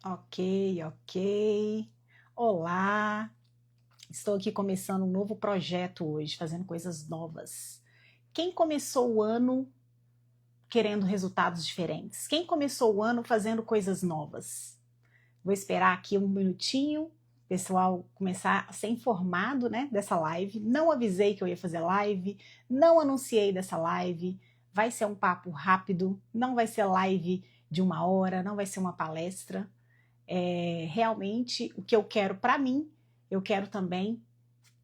Ok, ok. Olá, estou aqui começando um novo projeto hoje, fazendo coisas novas. Quem começou o ano querendo resultados diferentes? Quem começou o ano fazendo coisas novas? Vou esperar aqui um minutinho, o pessoal começar a ser informado, né, dessa live. Não avisei que eu ia fazer live, não anunciei dessa live. Vai ser um papo rápido, não vai ser live de 1 hora, não vai ser uma palestra. Realmente o que eu quero para mim, eu quero também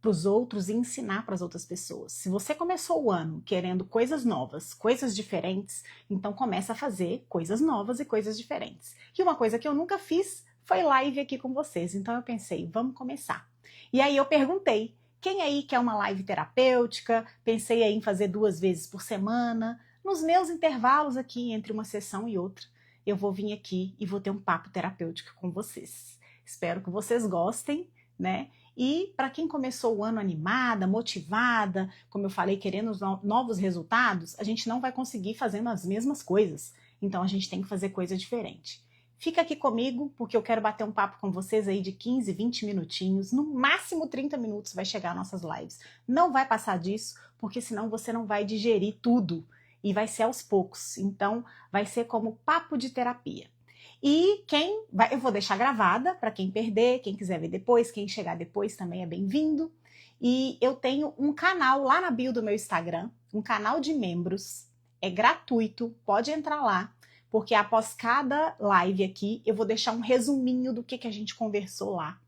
para os outros e ensinar para as outras pessoas. Se você começou o ano querendo coisas novas, coisas diferentes, então começa a fazer coisas novas e coisas diferentes. E uma coisa que eu nunca fiz foi live aqui com vocês, então eu pensei, vamos começar. E aí eu perguntei, quem aí quer uma live terapêutica? Pensei aí em fazer 2 vezes por semana, nos meus intervalos aqui entre uma sessão e outra eu vou vir aqui e vou ter um papo terapêutico com vocês. Espero que vocês gostem, né? E para quem começou o ano animada, motivada, como eu falei, querendo novos resultados, a gente não vai conseguir fazendo as mesmas coisas. Então a gente tem que fazer coisa diferente. Fica aqui comigo, porque eu quero bater um papo com vocês aí de 15, 20 minutinhos, no máximo 30 minutos vai chegar nossas lives. Não vai passar disso, porque senão você não vai digerir tudo e vai ser aos poucos. Então, vai ser como papo de terapia. E eu vou deixar gravada para quem perder, quem quiser ver depois, quem chegar depois também é bem-vindo. E eu tenho um canal lá na bio do meu Instagram, um canal de membros, é gratuito, pode entrar lá, porque após cada live aqui eu vou deixar um resuminho do que a gente conversou lá.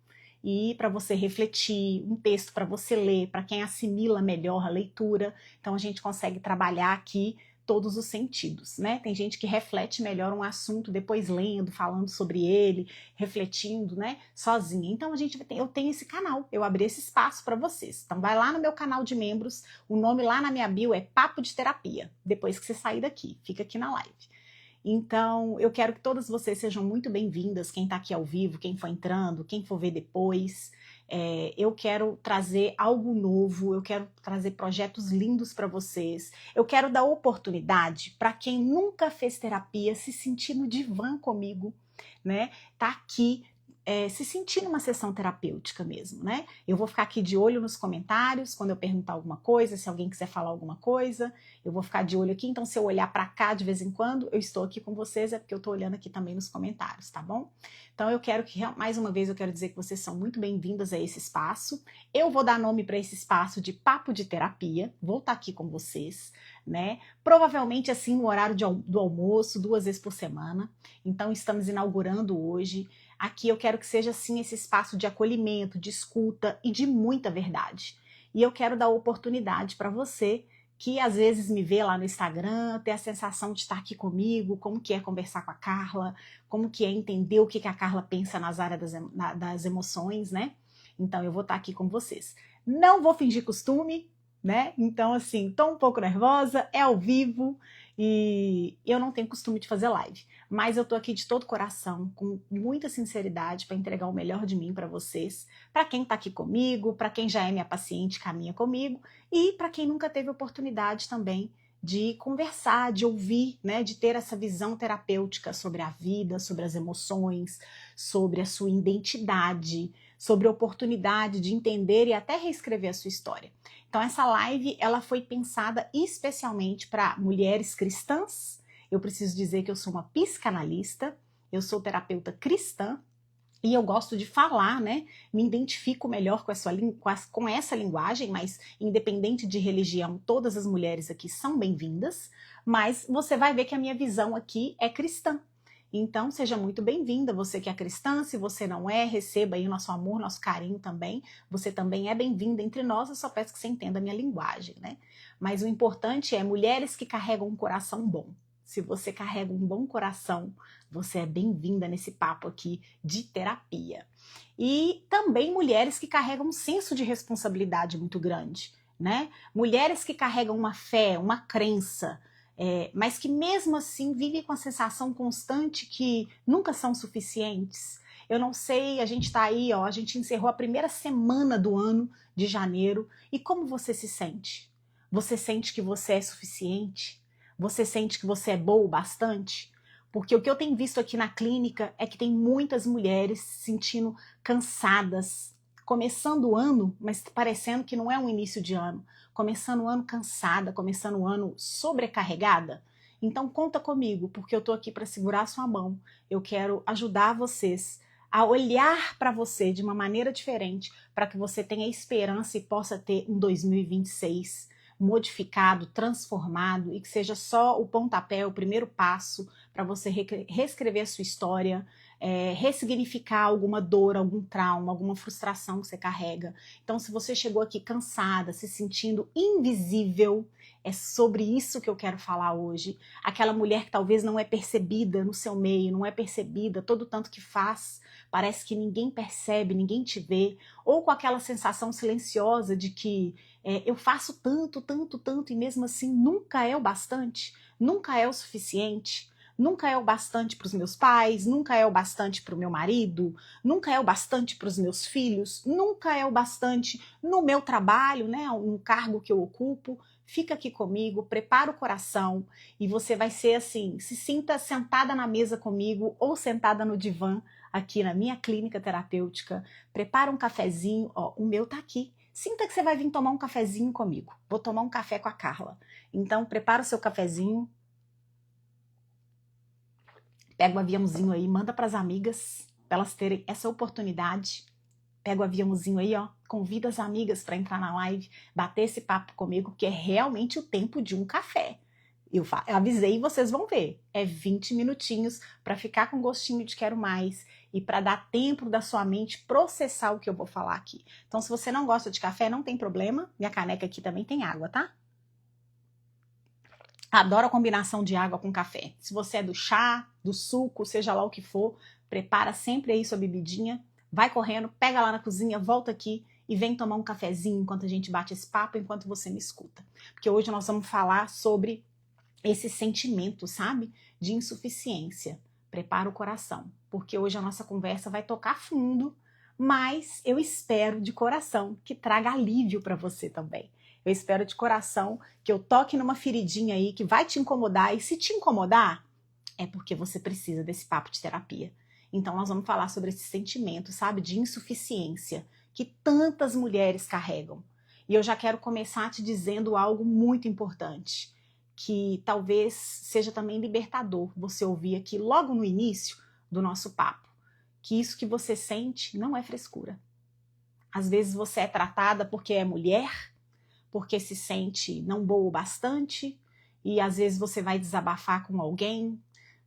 E para você refletir, um texto para você ler, para quem assimila melhor a leitura. Então a gente consegue trabalhar aqui todos os sentidos, né? Tem gente que reflete melhor um assunto depois lendo, falando sobre ele, refletindo, né, sozinha. Então eu tenho esse canal, eu abri esse espaço para vocês. Então vai lá no meu canal de membros, o nome lá na minha bio é Papo de Terapia. Depois que você sair daqui, fica aqui na live. Então, eu quero que todas vocês sejam muito bem-vindas, quem está aqui ao vivo, quem for entrando, quem for ver depois. Eu quero trazer algo novo, eu quero trazer projetos lindos para vocês. Eu quero dar oportunidade para quem nunca fez terapia se sentir no divã comigo, né? Tá aqui se sentir numa sessão terapêutica mesmo, né? Eu vou ficar aqui de olho nos comentários, quando eu perguntar alguma coisa, se alguém quiser falar alguma coisa, eu vou ficar de olho aqui, então se eu olhar para cá de vez em quando, eu estou aqui com vocês, é porque eu estou olhando aqui também nos comentários, tá bom? Então eu quero que, mais uma vez, eu quero dizer que vocês são muito bem-vindas a esse espaço. Eu vou dar nome para esse espaço de Papo de Terapia, vou estar aqui com vocês, né? Provavelmente assim no horário do almoço, 2 vezes por semana. Então estamos inaugurando hoje. Aqui eu quero que seja assim esse espaço de acolhimento, de escuta e de muita verdade. E eu quero dar oportunidade para você que às vezes me vê lá no Instagram, ter a sensação de estar aqui comigo, como que é conversar com a Carla, como que é entender o que a Carla pensa nas áreas das emoções, né? Então eu vou estar aqui com vocês. Não vou fingir costume, né? Então assim, tô um pouco nervosa, é ao vivo e eu não tenho costume de fazer live. Mas eu tô aqui de todo coração, com muita sinceridade, para entregar o melhor de mim para vocês, para quem tá aqui comigo, para quem já é minha paciente, caminha comigo, e para quem nunca teve oportunidade também de conversar, de ouvir, né, de ter essa visão terapêutica sobre a vida, sobre as emoções, sobre a sua identidade, sobre a oportunidade de entender e até reescrever a sua história. Então essa live, ela foi pensada especialmente para mulheres cristãs. Eu preciso dizer que eu sou uma psicanalista, eu sou terapeuta cristã e eu gosto de falar, né? Me identifico melhor com essa linguagem, mas independente de religião, todas as mulheres aqui são bem-vindas. Mas você vai ver que a minha visão aqui é cristã. Então, seja muito bem-vinda, você que é cristã, se você não é, receba aí o nosso amor, nosso carinho também. Você também é bem-vinda entre nós, eu só peço que você entenda a minha linguagem, né? Mas o importante é mulheres que carregam um coração bom. Se você carrega um bom coração, você é bem-vinda nesse papo aqui de terapia. E também mulheres que carregam um senso de responsabilidade muito grande, né? Mulheres que carregam uma fé, uma crença, mas que mesmo assim vivem com a sensação constante que nunca são suficientes. Eu não sei, a gente tá aí, ó, a gente encerrou a primeira semana do ano de janeiro, e como você se sente? Você sente que você é suficiente? Você sente que você é boa o bastante? Porque o que eu tenho visto aqui na clínica é que tem muitas mulheres se sentindo cansadas, começando o ano, mas parecendo que não é um início de ano, começando o ano cansada, começando o ano sobrecarregada. Então conta comigo, porque eu tô aqui para segurar a sua mão. Eu quero ajudar vocês a olhar para você de uma maneira diferente, para que você tenha esperança e possa ter um 2026 modificado, transformado, e que seja só o pontapé, o primeiro passo para você reescrever a sua história, ressignificar alguma dor, algum trauma, alguma frustração que você carrega. Então, se você chegou aqui cansada, se sentindo invisível, é sobre isso que eu quero falar hoje. Aquela mulher que talvez não é percebida no seu meio, não é percebida todo o tanto que faz, parece que ninguém percebe, ninguém te vê, ou com aquela sensação silenciosa de que eu faço tanto, tanto, tanto e mesmo assim nunca é o bastante, nunca é o suficiente, nunca é o bastante para os meus pais, nunca é o bastante para o meu marido, nunca é o bastante para os meus filhos, nunca é o bastante no meu trabalho, né, no cargo que eu ocupo. Fica aqui comigo, prepara o coração e você vai ser assim, se sinta sentada na mesa comigo ou sentada no divã aqui na minha clínica terapêutica. Prepara um cafezinho, ó, o meu tá aqui. Sinta que você vai vir tomar um cafezinho comigo. Vou tomar um café com a Carla. Então, prepara o seu cafezinho. Pega o aviãozinho aí, manda para as amigas, para elas terem essa oportunidade. Pega o aviãozinho aí, ó. Convida as amigas para entrar na live, bater esse papo comigo, que é realmente o tempo de um café. Eu avisei e vocês vão ver. É 20 minutinhos para ficar com gostinho de quero mais e para dar tempo da sua mente processar o que eu vou falar aqui. Então, se você não gosta de café, não tem problema. Minha caneca aqui também tem água, tá? Adoro a combinação de água com café. Se você é do chá, do suco, seja lá o que for, prepara sempre aí sua bebidinha, vai correndo, pega lá na cozinha, volta aqui e vem tomar um cafezinho enquanto a gente bate esse papo, enquanto você me escuta. Porque hoje nós vamos falar sobre esse sentimento, sabe, de insuficiência. Prepara o coração, porque hoje a nossa conversa vai tocar fundo, mas eu espero de coração que traga alívio para você também. Eu espero de coração que eu toque numa feridinha aí que vai te incomodar, e se te incomodar, é porque você precisa desse papo de terapia. Então nós vamos falar sobre esse sentimento, sabe, de insuficiência que tantas mulheres carregam. E eu já quero começar te dizendo algo muito importante, que talvez seja também libertador você ouvir aqui logo no início do nosso papo, que isso que você sente não é frescura. Às vezes você é tratada porque é mulher, porque se sente não boa o bastante, e às vezes você vai desabafar com alguém,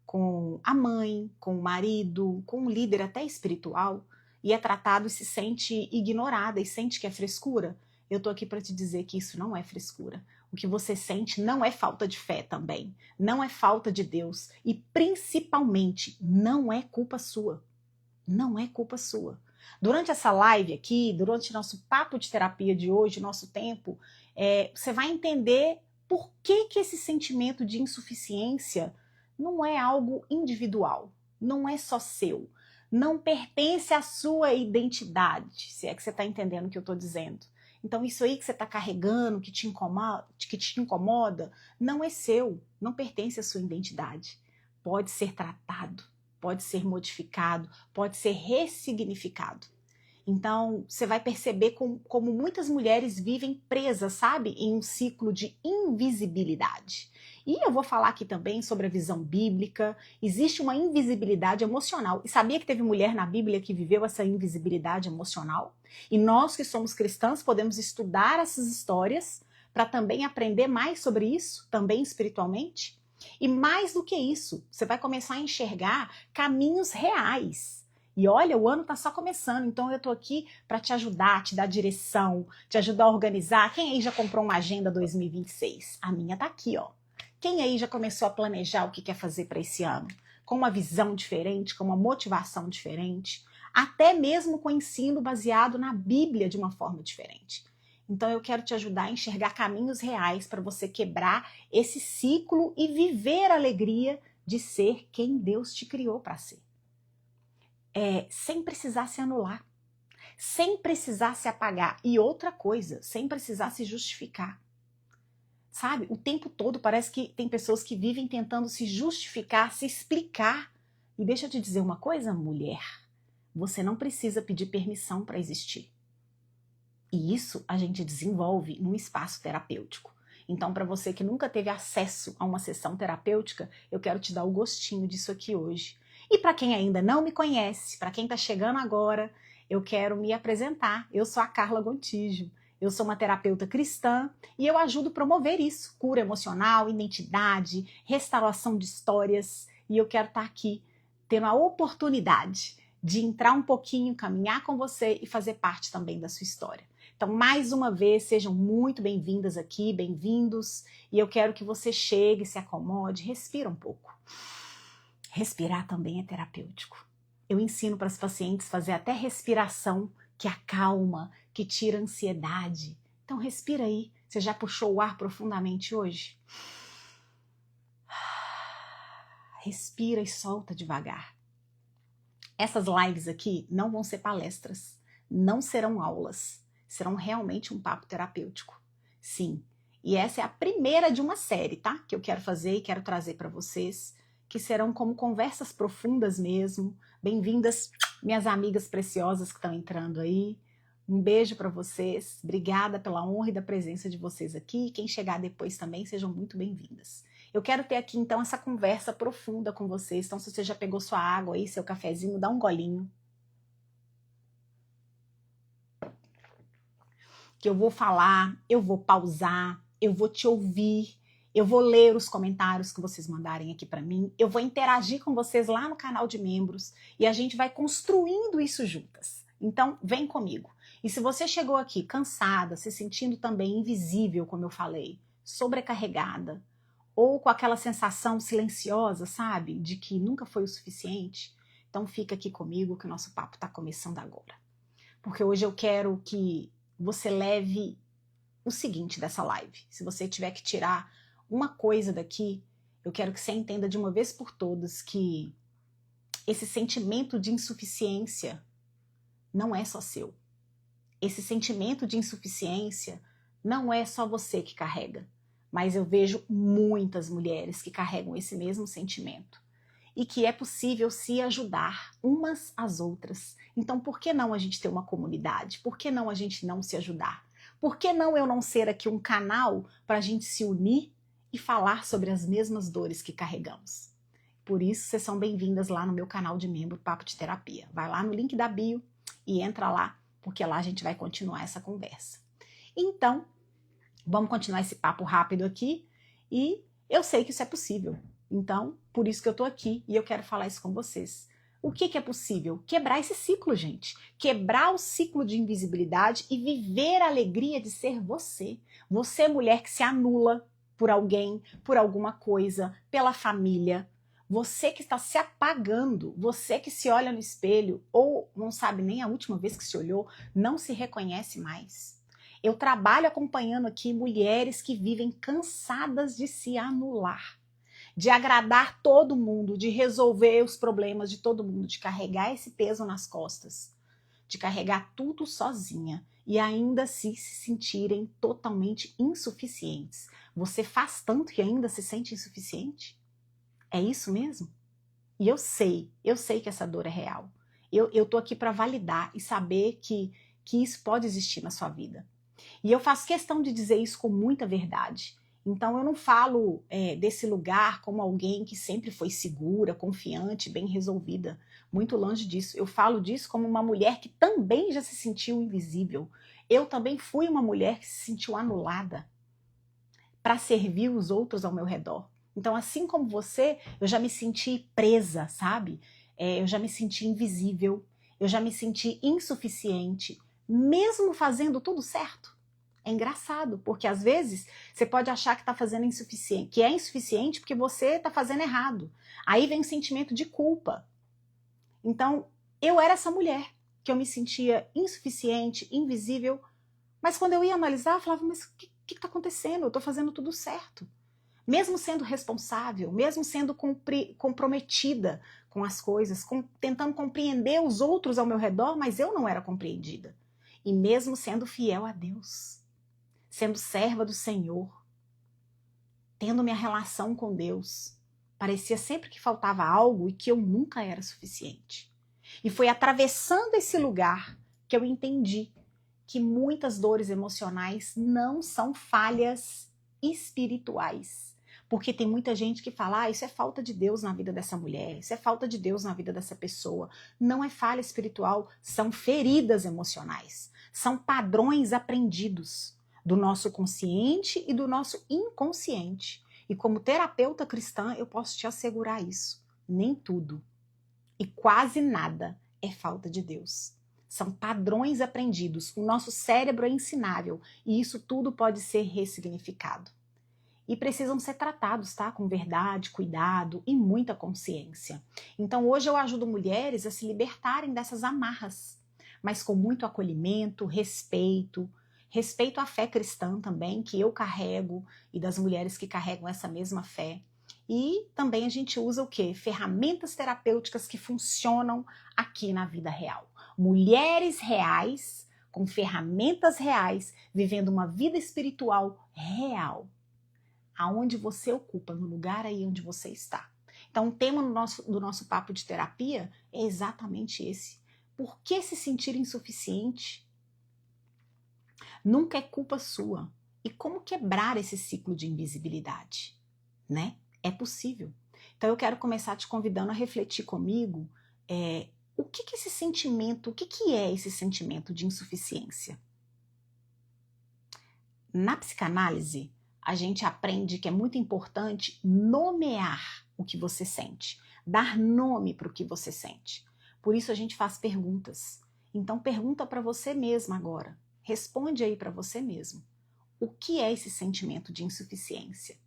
com a mãe, com o marido, com um líder até espiritual, e é tratado e se sente ignorada e sente que é frescura. Eu tô aqui para te dizer que isso não é frescura. O que você sente não é falta de fé também, não é falta de Deus e principalmente não é culpa sua. Não é culpa sua. Durante essa live aqui, durante nosso papo de terapia de hoje, nosso tempo, você vai entender por que esse sentimento de insuficiência não é algo individual, não é só seu, não pertence à sua identidade, se é que você está entendendo o que eu estou dizendo. Então isso aí que você está carregando, que te incomoda, não é seu, não pertence à sua identidade. Pode ser tratado, pode ser modificado, pode ser ressignificado. Então, você vai perceber como muitas mulheres vivem presas, sabe, em um ciclo de invisibilidade. E eu vou falar aqui também sobre a visão bíblica. Existe uma invisibilidade emocional. E sabia que teve mulher na Bíblia que viveu essa invisibilidade emocional? E nós que somos cristãs podemos estudar essas histórias para também aprender mais sobre isso, também espiritualmente. E mais do que isso, você vai começar a enxergar caminhos reais. E olha, o ano está só começando, então eu estou aqui para te ajudar, te dar direção, te ajudar a organizar. Quem aí já comprou uma agenda 2026? A minha tá aqui, ó. Quem aí já começou a planejar o que quer fazer para esse ano? Com uma visão diferente, com uma motivação diferente, até mesmo com ensino baseado na Bíblia de uma forma diferente. Então eu quero te ajudar a enxergar caminhos reais para você quebrar esse ciclo e viver a alegria de ser quem Deus te criou para ser. Sem precisar se anular, sem precisar se apagar. E outra coisa, sem precisar se justificar. sabe? O tempo todo parece que tem pessoas que vivem tentando se justificar, se explicar. E deixa eu te dizer uma coisa, mulher. Você não precisa pedir permissão para existir. E isso a gente desenvolve num espaço terapêutico. Então, para você que nunca teve acesso a uma sessão terapêutica, eu quero te dar o gostinho disso aqui hoje. E para quem ainda não me conhece, para quem está chegando agora, eu quero me apresentar. Eu sou a Carla Gontijo. Eu sou uma terapeuta cristã e eu ajudo a promover isso, cura emocional, identidade, restauração de histórias. E eu quero estar aqui tendo a oportunidade de entrar um pouquinho, caminhar com você e fazer parte também da sua história. Então, mais uma vez, sejam muito bem-vindas aqui, bem-vindos. E eu quero que você chegue, se acomode, respira um pouco. Respirar também é terapêutico. Eu ensino para os pacientes fazer até respiração que acalma, que tira a ansiedade. Então, respira aí. Você já puxou o ar profundamente hoje? Respira e solta devagar. Essas lives aqui não vão ser palestras, não serão aulas. Serão realmente um papo terapêutico. Sim, e essa é a primeira de uma série, tá? Que eu quero fazer e quero trazer para vocês, que serão como conversas profundas mesmo. Bem-vindas, minhas amigas preciosas que estão entrando aí. Um beijo para vocês. Obrigada pela honra e da presença de vocês aqui. Quem chegar depois também, sejam muito bem-vindas. Eu quero ter aqui, então, essa conversa profunda com vocês. Então, se você já pegou sua água aí, seu cafezinho, dá um golinho. Que eu vou falar, eu vou pausar, eu vou te ouvir, eu vou ler os comentários que vocês mandarem aqui para mim, eu vou interagir com vocês lá no canal de membros e a gente vai construindo isso juntas. Então, vem comigo. E se você chegou aqui cansada, se sentindo também invisível, como eu falei, sobrecarregada, ou com aquela sensação silenciosa, sabe, de que nunca foi o suficiente, então fica aqui comigo que o nosso papo está começando agora. Porque hoje eu quero que você leve o seguinte dessa live. Se você tiver que tirar uma coisa daqui, eu quero que você entenda de uma vez por todas que esse sentimento de insuficiência não é só seu. Esse sentimento de insuficiência não é só você que carrega, mas eu vejo muitas mulheres que carregam esse mesmo sentimento e que é possível se ajudar umas às outras. Então, por que não a gente ter uma comunidade? Por que não a gente não se ajudar? Por que não eu não ser aqui um canal para a gente se unir e falar sobre as mesmas dores que carregamos? Por isso, vocês são bem-vindas lá no meu canal de membro Papo de Terapia. Vai lá no link da bio e entra lá, porque lá a gente vai continuar essa conversa. Então, vamos continuar esse papo rápido aqui e eu sei que isso é possível. Então, por isso que eu tô aqui e eu quero falar isso com vocês. O que é possível? Quebrar esse ciclo, gente. Quebrar o ciclo de invisibilidade e viver a alegria de ser você. Você, mulher que se anula por alguém, por alguma coisa, pela família. Você que está se apagando, você que se olha no espelho ou não sabe nem a última vez que se olhou, não se reconhece mais. Eu trabalho acompanhando aqui mulheres que vivem cansadas de se anular, de agradar todo mundo, de resolver os problemas de todo mundo, de carregar esse peso nas costas, de carregar tudo sozinha e ainda assim se sentirem totalmente insuficientes. Você faz tanto e ainda se sente insuficiente? É isso mesmo? E eu sei que essa dor é real. Eu tô aqui para validar e saber que isso pode existir na sua vida. E eu faço questão de dizer isso com muita verdade. Então eu não falo desse lugar como alguém que sempre foi segura, confiante, bem resolvida. Muito longe disso. Eu falo disso como uma mulher que também já se sentiu invisível. Eu também fui uma mulher que se sentiu anulada para servir os outros ao meu redor. Então, assim como você, eu já me senti presa, sabe? Eu já me senti invisível, eu já me senti insuficiente, mesmo fazendo tudo certo. É engraçado, porque às vezes você pode achar que está fazendo insuficiente, que é insuficiente porque você está fazendo errado. Aí vem o sentimento de culpa. Então, eu era essa mulher, que eu me sentia insuficiente, invisível, mas quando eu ia analisar, eu falava, mas o que está acontecendo? Eu estou fazendo tudo certo. Mesmo sendo responsável, mesmo sendo comprometida com as coisas, tentando compreender os outros ao meu redor, mas eu não era compreendida. E mesmo sendo fiel a Deus, sendo serva do Senhor, tendo minha relação com Deus. Parecia sempre que faltava algo e que eu nunca era suficiente. E foi atravessando esse lugar que eu entendi que muitas dores emocionais não são falhas espirituais. Porque tem muita gente que fala, isso é falta de Deus na vida dessa mulher, isso é falta de Deus na vida dessa pessoa. Não é falha espiritual, são feridas emocionais. São padrões aprendidos do nosso consciente e do nosso inconsciente. E como terapeuta cristã, eu posso te assegurar isso. Nem tudo e quase nada é falta de Deus. São padrões aprendidos. O nosso cérebro é ensinável e isso tudo pode ser ressignificado. E precisam ser tratados, tá? Com verdade, cuidado e muita consciência. Então hoje eu ajudo mulheres a se libertarem dessas amarras, mas com muito acolhimento, respeito à fé cristã também, que eu carrego, e das mulheres que carregam essa mesma fé. E também a gente usa o quê? Ferramentas terapêuticas que funcionam aqui na vida real. Mulheres reais, com ferramentas reais, vivendo uma vida espiritual real. Aonde você ocupa, no lugar aí onde você está. Então o tema do nosso papo de terapia é exatamente esse. Por que se sentir insuficiente? Nunca é culpa sua. E como quebrar esse ciclo de invisibilidade? Né? É possível. Então eu quero começar te convidando a refletir comigo o que é esse sentimento, o que é esse sentimento de insuficiência? Na psicanálise, a gente aprende que é muito importante nomear o que você sente, dar nome para o que você sente. Por isso a gente faz perguntas. Então pergunta para você mesma agora. Responde aí para você mesmo. O que é esse sentimento de insuficiência?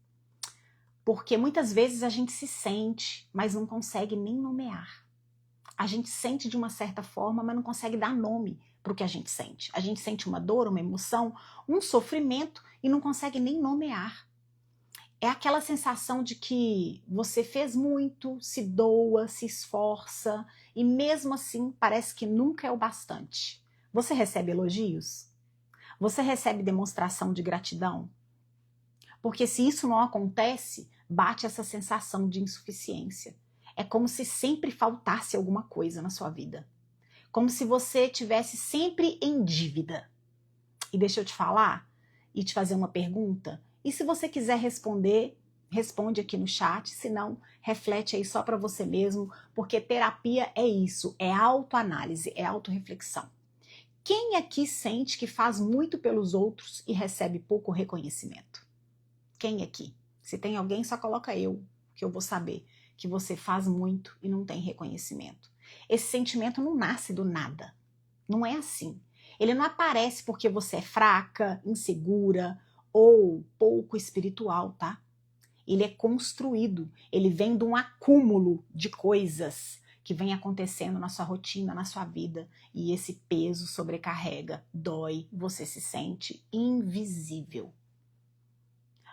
Porque muitas vezes a gente se sente, mas não consegue nem nomear. A gente sente de uma certa forma, mas não consegue dar nome para o que a gente sente. A gente sente uma dor, uma emoção, um sofrimento e não consegue nem nomear. É aquela sensação de que você fez muito, se doa, se esforça e mesmo assim parece que nunca é o bastante. Você recebe elogios? Você recebe demonstração de gratidão? Porque se isso não acontece, bate essa sensação de insuficiência. É como se sempre faltasse alguma coisa na sua vida. Como se você tivesse sempre em dívida. E deixa eu te falar e te fazer uma pergunta. E se você quiser responder, responde aqui no chat. Se não, reflete aí só para você mesmo. Porque terapia é isso, é autoanálise, é autorreflexão. Quem aqui sente que faz muito pelos outros e recebe pouco reconhecimento? Quem aqui? Se tem alguém, só coloca eu, que eu vou saber que você faz muito e não tem reconhecimento. Esse sentimento não nasce do nada. Não é assim. Ele não aparece porque você é fraca, insegura ou pouco espiritual, tá? Ele é construído, ele vem de um acúmulo de coisas que vem acontecendo na sua rotina, na sua vida, e esse peso sobrecarrega, dói, você se sente invisível.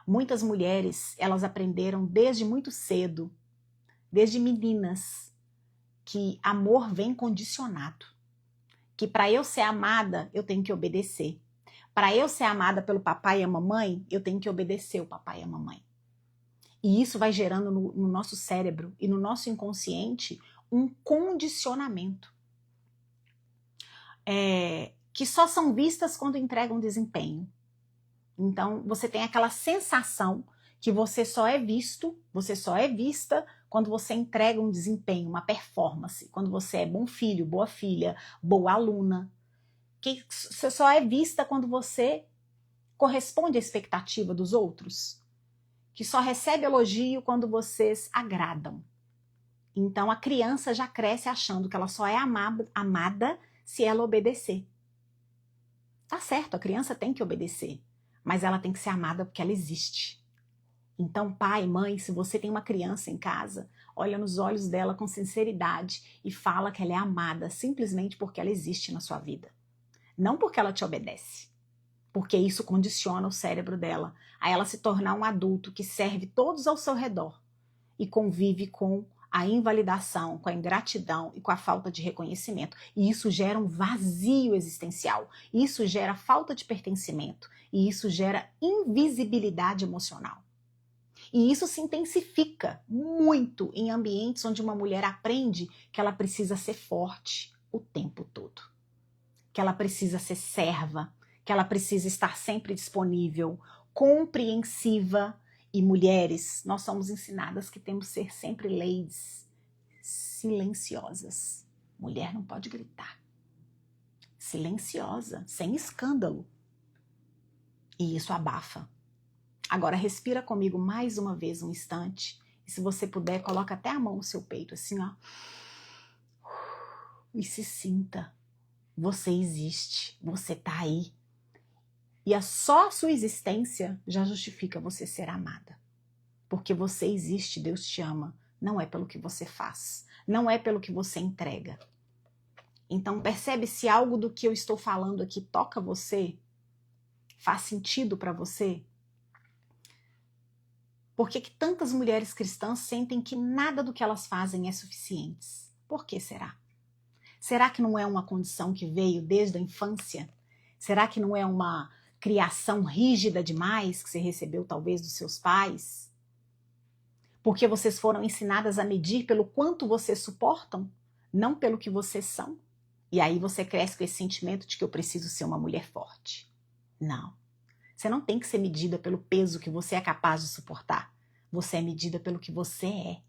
Muitas mulheres, elas aprenderam desde muito cedo, desde meninas, que amor vem condicionado. Que para eu ser amada, eu tenho que obedecer. Para eu ser amada pelo papai e a mamãe, eu tenho que obedecer o papai e a mamãe. E isso vai gerando no nosso cérebro e no nosso inconsciente um condicionamento. Que só são vistas quando entregam desempenho. Então, você tem aquela sensação que você só é visto, você só é vista quando você entrega um desempenho, uma performance, quando você é bom filho, boa filha, boa aluna. Que você só é vista quando você corresponde à expectativa dos outros. Que só recebe elogio quando vocês agradam. Então, a criança já cresce achando que ela só é amada se ela obedecer. Tá certo, a criança tem que obedecer, mas ela tem que ser amada porque ela existe. Então, pai, mãe, se você tem uma criança em casa, olha nos olhos dela com sinceridade e fala que ela é amada simplesmente porque ela existe na sua vida. Não porque ela te obedece, porque isso condiciona o cérebro dela a ela se tornar um adulto que serve todos ao seu redor e convive com a invalidação, com a ingratidão e com a falta de reconhecimento. E isso gera um vazio existencial, isso gera falta de pertencimento e isso gera invisibilidade emocional. E isso se intensifica muito em ambientes onde uma mulher aprende que ela precisa ser forte o tempo todo, que ela precisa ser serva, que ela precisa estar sempre disponível, compreensiva. E mulheres, nós somos ensinadas que temos que ser sempre ladies, silenciosas. Mulher não pode gritar. Silenciosa, sem escândalo. E isso abafa. Agora respira comigo mais uma vez um instante. E se você puder, coloca até a mão no seu peito, assim, ó. E se sinta. Você existe. Você tá aí. E só a sua existência já justifica você ser amada. Porque você existe, Deus te ama. Não é pelo que você faz. Não é pelo que você entrega. Então percebe se algo do que eu estou falando aqui toca você? Faz sentido para você? Por que tantas mulheres cristãs sentem que nada do que elas fazem é suficiente? Por que será? Será que não é uma condição que veio desde a infância? Será que não é uma criação rígida demais que você recebeu talvez dos seus pais? Porque vocês foram ensinadas a medir pelo quanto vocês suportam, não pelo que vocês são? E aí você cresce com esse sentimento de que eu preciso ser uma mulher forte. Não. Você não tem que ser medida pelo peso que você é capaz de suportar. Você é medida pelo que você é.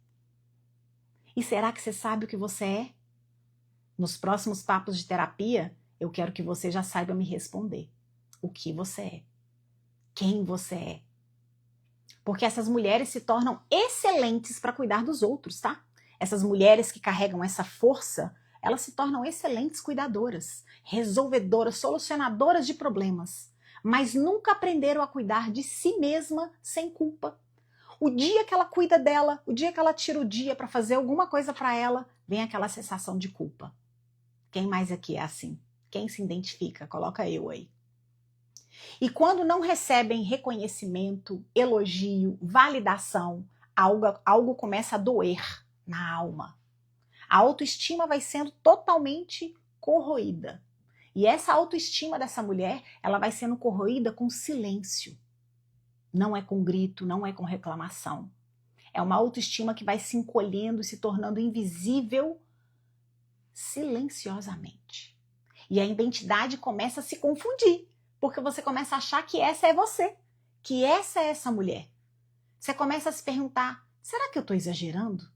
E será que você sabe o que você é? Nos próximos papos de terapia, eu quero que você já saiba me responder. O que você é? Quem você é? Porque essas mulheres se tornam excelentes para cuidar dos outros, tá? Essas mulheres que carregam essa força, elas se tornam excelentes cuidadoras, resolvedoras, solucionadoras de problemas, mas nunca aprenderam a cuidar de si mesma sem culpa. O dia que ela cuida dela, o dia que ela tira o dia para fazer alguma coisa para ela, vem aquela sensação de culpa. Quem mais aqui é assim? Quem se identifica? Coloca eu aí. E quando não recebem reconhecimento, elogio, validação, algo começa a doer na alma. A autoestima vai sendo totalmente corroída. E essa autoestima dessa mulher, ela vai sendo corroída com silêncio. Não é com grito, não é com reclamação. É uma autoestima que vai se encolhendo e se tornando invisível silenciosamente. E a identidade começa a se confundir, porque você começa a achar que essa é você, que essa é essa mulher. Você começa a se perguntar, será que eu estou exagerando?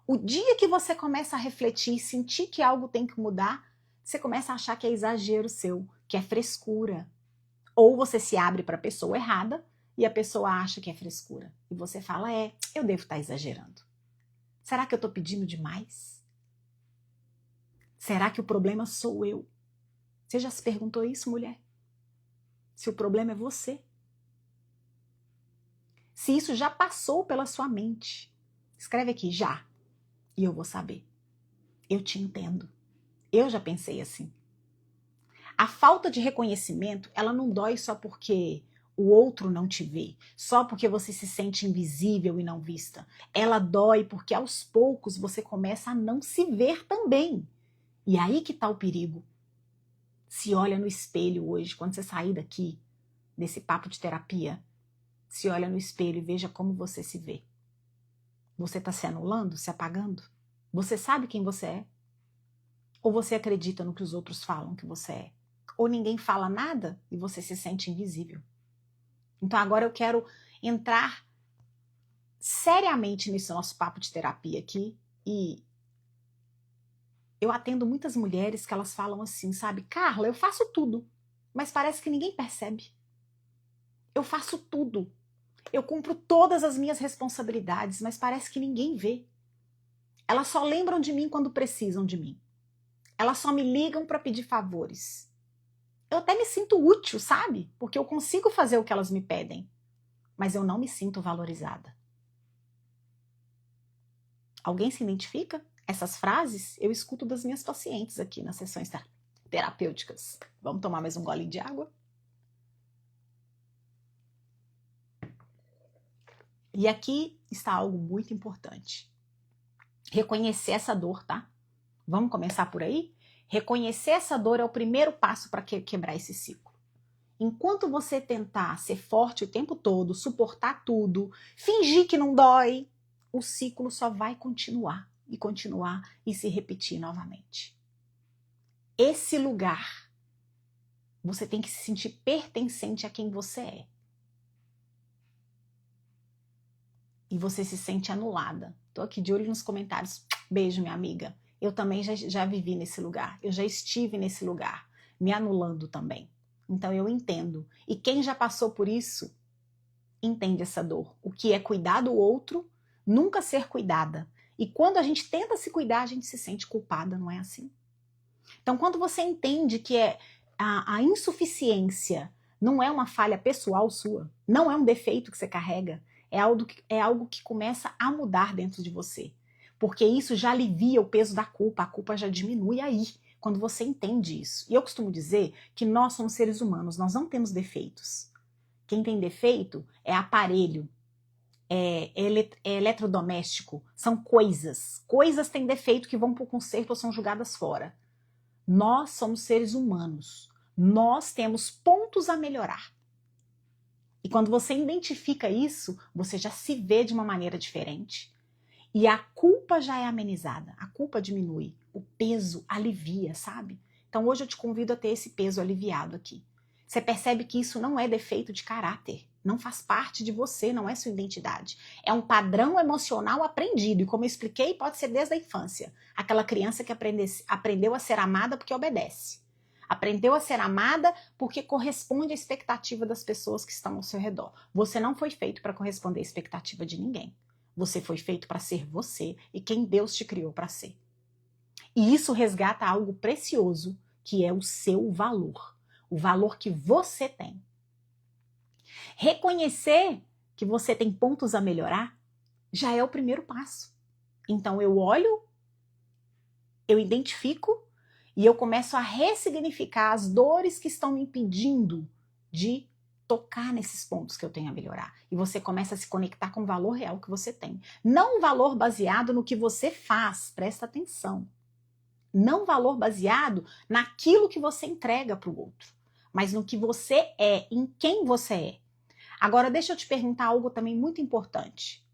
O dia que você começa a refletir e sentir que algo tem que mudar, você começa a achar que é exagero seu, que é frescura. Ou você se abre para a pessoa errada e a pessoa acha que é frescura. E você fala, eu devo estar exagerando. Será que eu estou pedindo demais? Será que o problema sou eu? Você já se perguntou isso, mulher? Se o problema é você? Se isso já passou pela sua mente, escreve aqui, já. E eu vou saber. Eu te entendo. Eu já pensei assim. A falta de reconhecimento, ela não dói só porque o outro não te vê, só porque você se sente invisível e não vista. Ela dói porque aos poucos você começa a não se ver também. E aí que está o perigo. Se olha no espelho hoje, quando você sair daqui, desse papo de terapia, se olha no espelho e veja como você se vê. Você está se anulando, se apagando? Você sabe quem você é? Ou você acredita no que os outros falam que você é? Ou ninguém fala nada e você se sente invisível? Então agora eu quero entrar seriamente nesse nosso papo de terapia aqui e eu atendo muitas mulheres que elas falam assim, sabe? Carla, eu faço tudo, mas parece que ninguém percebe. Eu faço tudo. Eu cumpro todas as minhas responsabilidades, mas parece que ninguém vê. Elas só lembram de mim quando precisam de mim. Elas só me ligam para pedir favores. Eu até me sinto útil, sabe? Porque eu consigo fazer o que elas me pedem, mas eu não me sinto valorizada. Alguém se identifica? Essas frases eu escuto das minhas pacientes aqui nas sessões terapêuticas. Vamos tomar mais um golinho de água? E aqui está algo muito importante. Reconhecer essa dor, tá? Vamos começar por aí? Reconhecer essa dor é o primeiro passo para quebrar esse ciclo. Enquanto você tentar ser forte o tempo todo, suportar tudo, fingir que não dói, o ciclo só vai continuar e continuar e se repetir novamente. Esse lugar, você tem que se sentir pertencente a quem você é. E você se sente anulada. Tô aqui de olho nos comentários. Beijo, minha amiga. Eu também já vivi nesse lugar. Eu já estive nesse lugar, me anulando também. Então eu entendo. E quem já passou por isso, entende essa dor. O que é cuidar do outro, nunca ser cuidada. E quando a gente tenta se cuidar, a gente se sente culpada, não é assim? Então quando você entende que a insuficiência não é uma falha pessoal sua, não é um defeito que você carrega, é algo que começa a mudar dentro de você. Porque isso já alivia o peso da culpa, a culpa já diminui aí, quando você entende isso. E eu costumo dizer que nós somos seres humanos, nós não temos defeitos. Quem tem defeito é aparelho, é eletrodoméstico, são coisas. Coisas têm defeito que vão para o conserto ou são jogadas fora. Nós somos seres humanos, nós temos pontos a melhorar. E quando você identifica isso, você já se vê de uma maneira diferente. E a culpa já é amenizada, a culpa diminui, o peso alivia, sabe? Então hoje eu te convido a ter esse peso aliviado aqui. Você percebe que isso não é defeito de caráter, não faz parte de você, não é sua identidade. É um padrão emocional aprendido, e como eu expliquei, pode ser desde a infância. Aquela criança que aprendeu a ser amada porque obedece. Aprendeu a ser amada porque corresponde à expectativa das pessoas que estão ao seu redor. Você não foi feito para corresponder à expectativa de ninguém. Você foi feito para ser você e quem Deus te criou para ser. E isso resgata algo precioso, que é o seu valor. O valor que você tem. Reconhecer que você tem pontos a melhorar já é o primeiro passo. Então eu olho, eu identifico e eu começo a ressignificar as dores que estão me impedindo de tocar nesses pontos que eu tenho a melhorar. E você começa a se conectar com o valor real que você tem. Não um valor baseado no que você faz, presta atenção. Não um valor baseado naquilo que você entrega para o outro, mas no que você é, em quem você é. Agora deixa eu te perguntar algo também muito importante.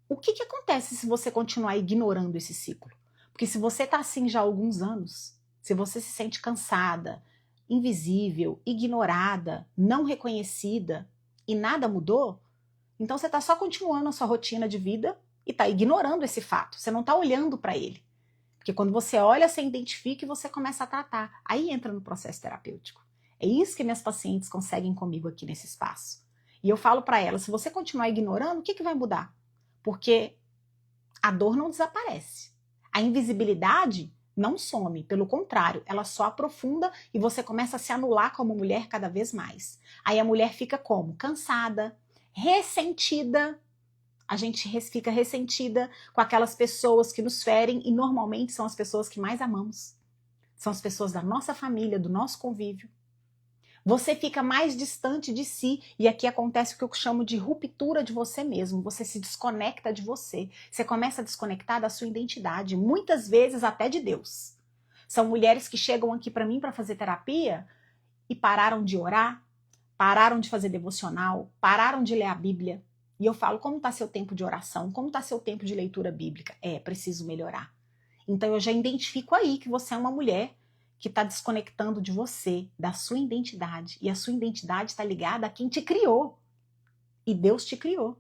O que acontece se você continuar ignorando esse ciclo? Porque se você está assim já há alguns anos, se você se sente cansada, invisível, ignorada, não reconhecida e nada mudou, então você está só continuando a sua rotina de vida e está ignorando esse fato. Você não está olhando para ele. Porque quando você olha, você identifica e você começa a tratar. Aí entra no processo terapêutico. É isso que minhas pacientes conseguem comigo aqui nesse espaço. E eu falo para elas, se você continuar ignorando, o que vai mudar? Porque a dor não desaparece. A invisibilidade não some, pelo contrário, ela só aprofunda e você começa a se anular como mulher cada vez mais. Aí a mulher fica como? Cansada, ressentida. A gente fica ressentida com aquelas pessoas que nos ferem e normalmente são as pessoas que mais amamos. São as pessoas da nossa família, do nosso convívio. Você fica mais distante de si e aqui acontece o que eu chamo de ruptura de você mesmo. Você se desconecta de você. Você começa a desconectar da sua identidade, muitas vezes até de Deus. São mulheres que chegam aqui para mim para fazer terapia e pararam de orar, pararam de fazer devocional, pararam de ler a Bíblia. E eu falo, como está seu tempo de oração? Como está seu tempo de leitura bíblica? Preciso melhorar. Então eu já identifico aí que você é uma mulher que está desconectando de você, da sua identidade. E a sua identidade está ligada a quem te criou. E Deus te criou.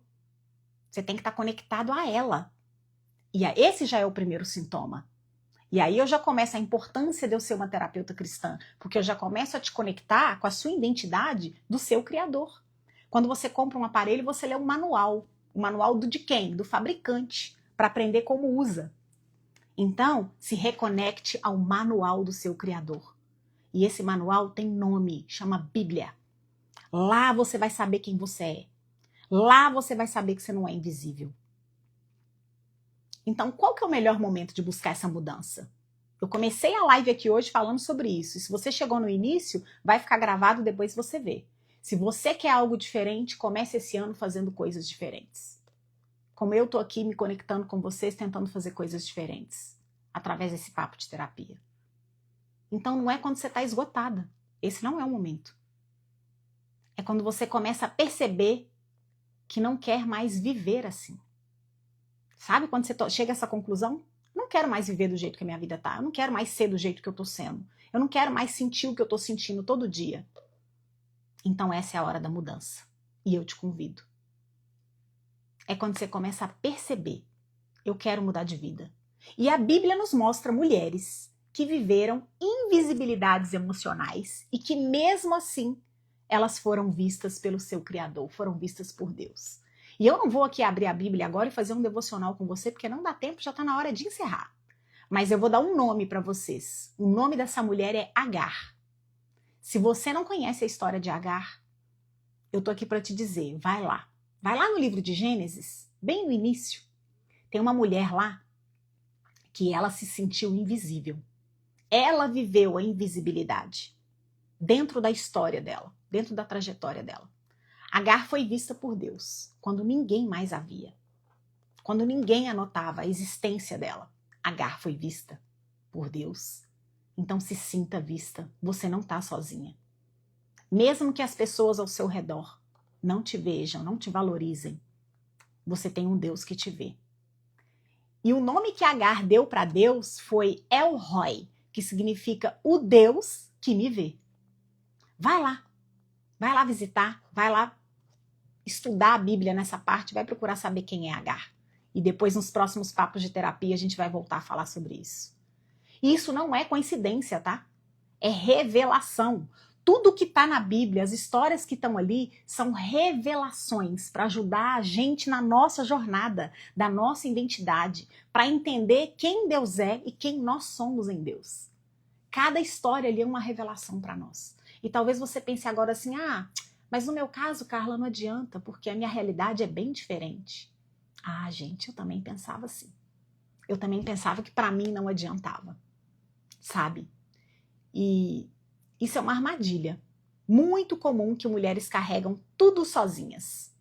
Você tem que estar conectado a ela. E esse já é o primeiro sintoma. E aí eu já começo a importância de eu ser uma terapeuta cristã, porque eu já começo a te conectar com a sua identidade do seu criador. Quando você compra um aparelho, você lê um manual. O manual de quem? Do fabricante, para aprender como usa. Então, se reconecte ao manual do seu criador. E esse manual tem nome, chama Bíblia. Lá você vai saber quem você é. Lá você vai saber que você não é invisível. Então, qual que é o melhor momento de buscar essa mudança? Eu comecei a live aqui hoje falando sobre isso. E se você chegou no início, vai ficar gravado, depois você vê. Se você quer algo diferente, comece esse ano fazendo coisas diferentes. Como eu tô aqui me conectando com vocês, tentando fazer coisas diferentes, através desse papo de terapia. Então não é quando você tá esgotada. Esse não é o momento. É quando você começa a perceber que não quer mais viver assim. Sabe quando você chega a essa conclusão? Não quero mais viver do jeito que a minha vida tá. Eu não quero mais ser do jeito que eu tô sendo. Eu não quero mais sentir o que eu tô sentindo todo dia. Então essa é a hora da mudança. E eu te convido. É quando você começa a perceber, eu quero mudar de vida. E a Bíblia nos mostra mulheres que viveram invisibilidades emocionais e que mesmo assim elas foram vistas pelo seu Criador, foram vistas por Deus. E eu não vou aqui abrir a Bíblia agora e fazer um devocional com você, porque não dá tempo, já está na hora de encerrar. Mas eu vou dar um nome para vocês. O nome dessa mulher é Agar. Se você não conhece a história de Agar, eu tô aqui para te dizer, vai lá. Vai lá no livro de Gênesis, bem no início. Tem uma mulher lá que ela se sentiu invisível. Ela viveu a invisibilidade dentro da história dela, dentro da trajetória dela. Agar foi vista por Deus quando ninguém mais a via. Quando ninguém anotava a existência dela. Agar foi vista por Deus. Então se sinta vista. Você não está sozinha. Mesmo que as pessoas ao seu redor não te vejam, não te valorizem, você tem um Deus que te vê. E o nome que Agar deu para Deus foi El Roi, que significa o Deus que me vê. Vai lá visitar, vai lá estudar a Bíblia nessa parte, vai procurar saber quem é Agar. E depois, nos próximos papos de terapia, a gente vai voltar a falar sobre isso. E isso não é coincidência, tá? É revelação. Tudo que está na Bíblia, as histórias que estão ali, são revelações para ajudar a gente na nossa jornada, da nossa identidade, para entender quem Deus é e quem nós somos em Deus. Cada história ali é uma revelação para nós. E talvez você pense agora assim, mas no meu caso, Carla, não adianta, porque a minha realidade é bem diferente. Gente, eu também pensava assim. Eu também pensava que para mim não adiantava, sabe? E isso é uma armadilha muito comum que mulheres carregam tudo sozinhas.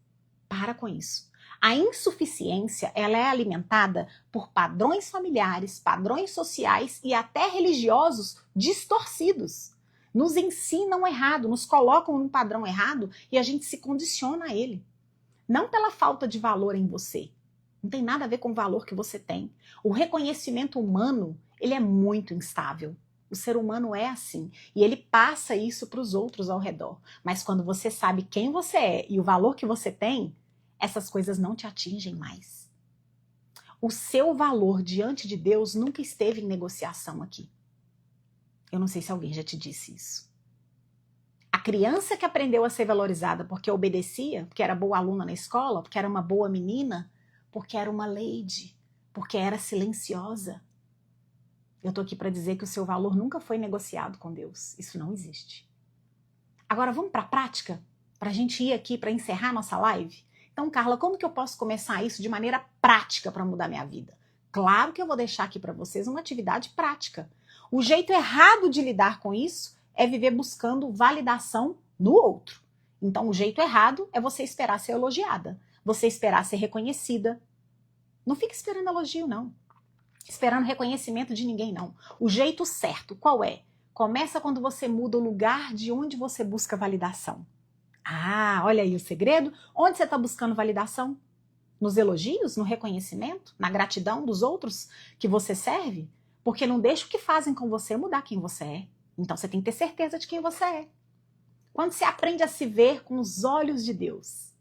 Para com isso. A insuficiência, ela é alimentada por padrões familiares, padrões sociais e até religiosos distorcidos. Nos ensinam errado, nos colocam num padrão errado e a gente se condiciona a ele. Não pela falta de valor em você. Não tem nada a ver com o valor que você tem. O reconhecimento humano, ele é muito instável. O ser humano é assim. E ele passa isso para os outros ao redor. Mas quando você sabe quem você é e o valor que você tem, essas coisas não te atingem mais. O seu valor diante de Deus nunca esteve em negociação aqui. Eu não sei se alguém já te disse isso. A criança que aprendeu a ser valorizada porque obedecia, porque era boa aluna na escola, porque era uma boa menina, porque era uma lady, porque era silenciosa. Eu tô aqui para dizer que o seu valor nunca foi negociado com Deus. Isso não existe. Agora vamos para a prática? Para a gente ir aqui para encerrar nossa live? Então, Carla, como que eu posso começar isso de maneira prática para mudar minha vida? Claro que eu vou deixar aqui para vocês uma atividade prática. O jeito errado de lidar com isso é viver buscando validação no outro. Então, o jeito errado é você esperar ser elogiada, você esperar ser reconhecida. Não fique esperando elogio, não. Esperando reconhecimento de ninguém, não. O jeito certo, qual é? Começa quando você muda o lugar de onde você busca validação. Olha aí o segredo. Onde você está buscando validação? Nos elogios? No reconhecimento? Na gratidão dos outros que você serve? Porque não deixa o que fazem com você mudar quem você é. Então você tem que ter certeza de quem você é. Quando você aprende a se ver com os olhos de Deus,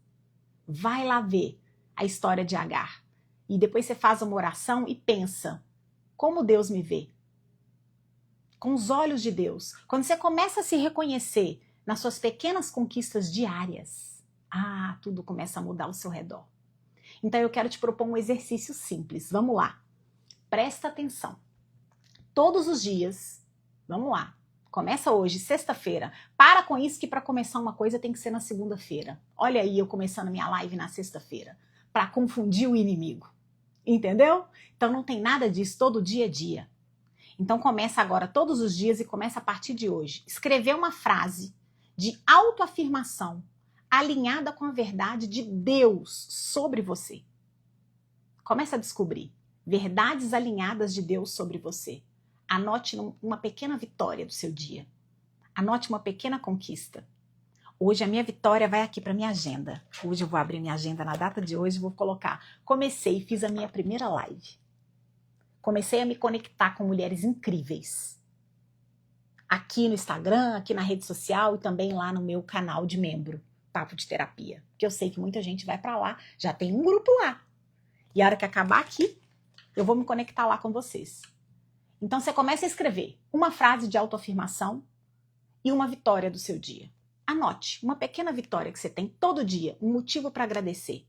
vai lá ver a história de Agar. E depois você faz uma oração e pensa, como Deus me vê? Com os olhos de Deus. Quando você começa a se reconhecer nas suas pequenas conquistas diárias, tudo começa a mudar ao seu redor. Então eu quero te propor um exercício simples. Vamos lá. Presta atenção. Todos os dias, vamos lá. Começa hoje, sexta-feira. Para com isso que para começar uma coisa tem que ser na segunda-feira. Olha aí eu começando minha live na sexta-feira. Para confundir o inimigo. Entendeu? Então não tem nada disso, todo dia é dia. Então começa agora todos os dias e começa a partir de hoje. Escrever uma frase de autoafirmação alinhada com a verdade de Deus sobre você. Começa a descobrir verdades alinhadas de Deus sobre você. Anote uma pequena vitória do seu dia. Anote uma pequena conquista. Hoje a minha vitória vai aqui para minha agenda. Hoje eu vou abrir minha agenda na data de hoje e vou colocar. Comecei, fiz a minha primeira live. Comecei a me conectar com mulheres incríveis. Aqui no Instagram, aqui na rede social e também lá no meu canal de membro, Papo de Terapia. Porque eu sei que muita gente vai para lá, já tem um grupo lá. E a hora que acabar aqui, eu vou me conectar lá com vocês. Então você começa a escrever uma frase de autoafirmação e uma vitória do seu dia. Anote uma pequena vitória que você tem todo dia, um motivo para agradecer.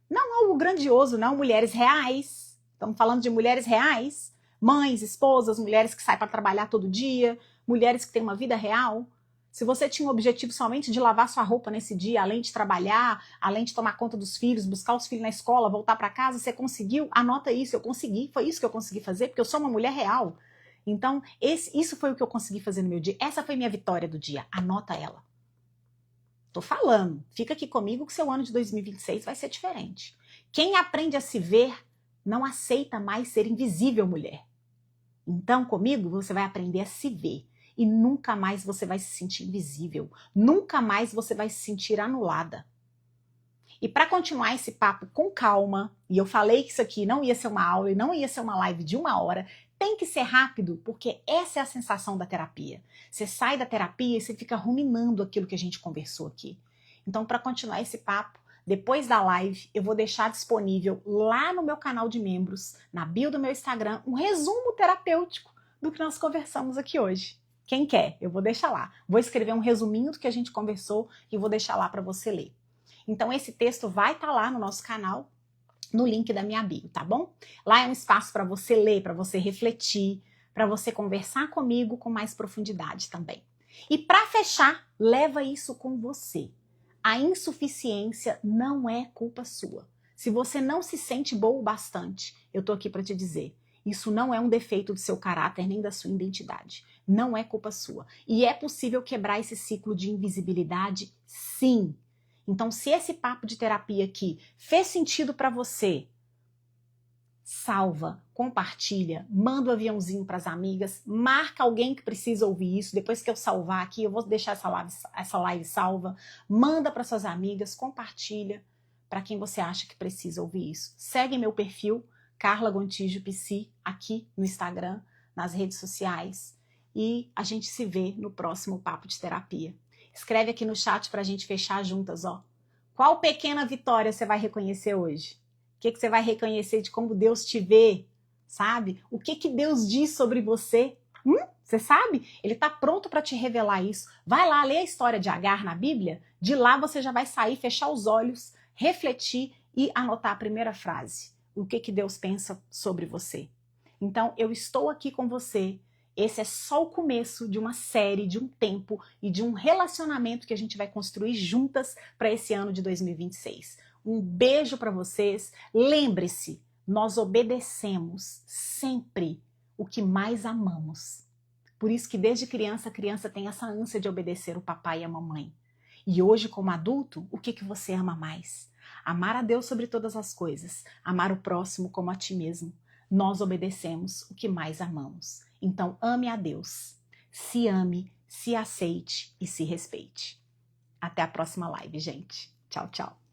Não algo grandioso, não, mulheres reais. Estamos falando de mulheres reais, mães, esposas, mulheres que saem para trabalhar todo dia, mulheres que têm uma vida real. Se você tinha o objetivo somente de lavar sua roupa nesse dia, além de trabalhar, além de tomar conta dos filhos, buscar os filhos na escola, voltar para casa, você conseguiu? Anota isso, eu consegui, foi isso que eu consegui fazer, porque eu sou uma mulher real. Então, isso foi o que eu consegui fazer no meu dia. Essa foi minha vitória do dia. Anota ela. Tô falando. Fica aqui comigo que seu ano de 2026 vai ser diferente. Quem aprende a se ver não aceita mais ser invisível, mulher. Então, comigo, você vai aprender a se ver. E nunca mais você vai se sentir invisível. Nunca mais você vai se sentir anulada. E para continuar esse papo com calma, e eu falei que isso aqui não ia ser uma aula e não ia ser uma live de 1 hora, tem que ser rápido, porque essa é a sensação da terapia. Você sai da terapia e você fica ruminando aquilo que a gente conversou aqui. Então, para continuar esse papo, depois da live, eu vou deixar disponível lá no meu canal de membros, na bio do meu Instagram, um resumo terapêutico do que nós conversamos aqui hoje. Quem quer, eu vou deixar lá. Vou escrever um resuminho do que a gente conversou e vou deixar lá para você ler. Então, esse texto vai estar lá no nosso canal, no link da minha bio, tá bom? Lá é um espaço para você ler, para você refletir, para você conversar comigo com mais profundidade também. E para fechar, leva isso com você. A insuficiência não é culpa sua. Se você não se sente boa o bastante, eu tô aqui para te dizer, isso não é um defeito do seu caráter nem da sua identidade. Não é culpa sua. E é possível quebrar esse ciclo de invisibilidade? Sim. Então, se esse papo de terapia aqui fez sentido para você, salva, compartilha, manda um aviãozinho para as amigas, marca alguém que precisa ouvir isso. Depois que eu salvar aqui, eu vou deixar essa live salva. Manda para suas amigas, compartilha para quem você acha que precisa ouvir isso. Segue meu perfil, Carla Gontijo Psi, aqui no Instagram, nas redes sociais. E a gente se vê no próximo papo de terapia. Escreve aqui no chat para a gente fechar juntas, ó. Qual pequena vitória você vai reconhecer hoje? O que você vai reconhecer de como Deus te vê? Sabe? O que Deus diz sobre você? Você sabe? Ele está pronto para te revelar isso. Vai lá, lê a história de Agar na Bíblia. De lá você já vai sair, fechar os olhos, refletir e anotar a primeira frase. O que Deus pensa sobre você? Então, eu estou aqui com você. Esse é só o começo de uma série, de um tempo e de um relacionamento que a gente vai construir juntas para esse ano de 2026. Um beijo para vocês. Lembre-se, nós obedecemos sempre o que mais amamos. Por isso que desde criança, a criança tem essa ânsia de obedecer o papai e a mamãe. E hoje, como adulto, o que você ama mais? Amar a Deus sobre todas as coisas, amar o próximo como a ti mesmo. Nós obedecemos o que mais amamos. Então, ame a Deus, se ame, se aceite e se respeite. Até a próxima live, gente. Tchau, tchau.